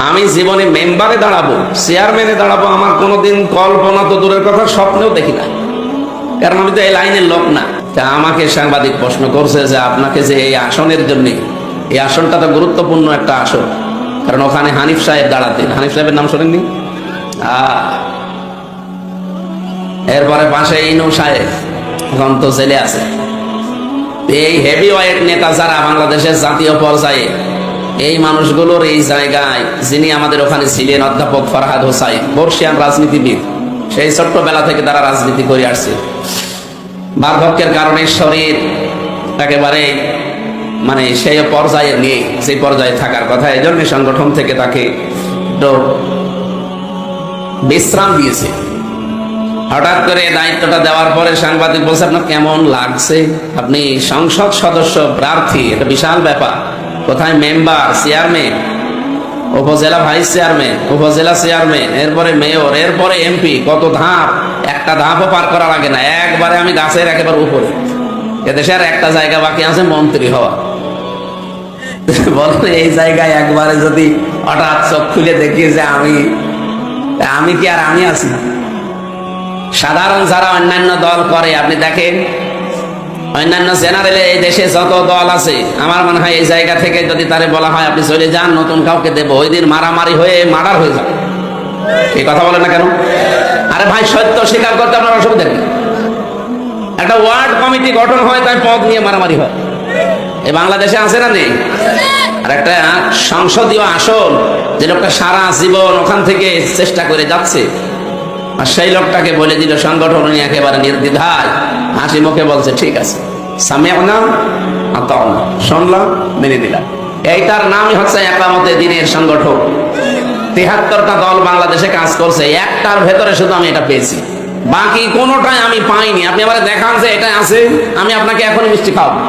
আমি জীবনে মেম্বারে দাঁড়াবো, চেয়ারম্যানে দাঁড়াবো, আমার কোনোদিন কল্পনা তো দূরের কথা, স্বপ্নেও দেখি না, কারণ আমি তো এই লাইনের লোক না। তা আমাকে সাংবাদিক প্রশ্ন করছে যে আপনাকে যে এই আসনের জন্য, এই আসনটা তো গুরুত্বপূর্ণ একটা আসন, কারণ ওখানে হানিফ সাহেব দাঁড়াতেন। হানিফ সাহেবের নাম শোনেননি? এরপরে পাশে ইনু সাহেব, এখন তো জেলে আছে। এই হেভি ওয়েট নেতা যারা বাংলাদেশের জাতীয় পর্যায়ে, এই মানুষগুলোর এই জায়গায় যিনি আমাদের ওখানে ছিলেন অধ্যাপক ফরহাদ হোসাইন, বর্ষিয়ান রাজনীতিবিদ, সেই ছোট্টবেলা থেকে তারা রাজনীতি করে আসছে। বার্ধক্যের কারণে শরীর একেবারে মানে সেই পর্যায়ে নেই, সেই পর্যায়ে থাকার কথা। এই জন্য সংগঠন থেকে তাকে বিশ্রাম দিয়েছে। হঠাৎ করে দায়িত্বটা দেওয়ার পরে সাংবাদিক বলছে আপনার কেমন লাগছে? আপনি সংসদ সদস্য প্রার্থী, এটা বিশাল ব্যাপার। কোথায় মেম্বার, চেয়ারম্যান, উপজেলা ভাইস চেয়ারম্যান, উপজেলা চেয়ারম্যান, এরপরে মেয়র, এরপরে এমপি, কত ধাপ, একটা ধাপও পার করা লাগে না, একবারে আমি গাছের একেবারে উপরে। এদেশে আর একটা জায়গা বাকি আছে, মন্ত্রী হওয়া। বলেন এই জায়গায় একবারে যদি হঠাৎ চোখ খুলে দেখি যে আমি কি আর আমি আছি? সাধারণ যারা অন্যান্য দল করে, আপনি দেখেন অন্যান্য জেনারেলে এই দেশে যত দল আছে, আমার মনে হয় এই জায়গা থেকে যদি তারে বলা হয় আপনি চলে যান, নতুন কাউকে দেবো, ওই দিন মারামারি হয়ে মার্ডার হয়ে যাবে। এই কথা বলে না কেন? আরে ভাই, সত্য স্বীকার করতে আপনার অসুবিধা নেই। একটা ওয়ার্ড কমিটি গঠন হয়, তাই পদ নিয়ে মারামারি হয়। এই বাংলাদেশে আছে না নেই? আর একটা সংসদীয় আসন, যে লোকটা সারা জীবন ওখান থেকে চেষ্টা করে যাচ্ছে, আর সেই লোকটাকে বলে দিল সংগঠন নিয়ে একেবারে নির্দ্বিধায় হাসি মুখে বলছে ঠিক আছে, সামিআনা আতানা, শুনলাম, মেনে দিলাম। এইটার নামই হচ্ছে একামতে দ্বীনের সংগঠন। ৭৩টা দল বাংলাদেশে কাজ করছে, একটার ভেতরে শুধু আমি এটা পেয়েছি, বাকি কোনোটাই আমি পাইনি। আপনি আবার দেখান যে এটা আছে, আমি আপনাকে এখন মিষ্টি খাওয়াবো।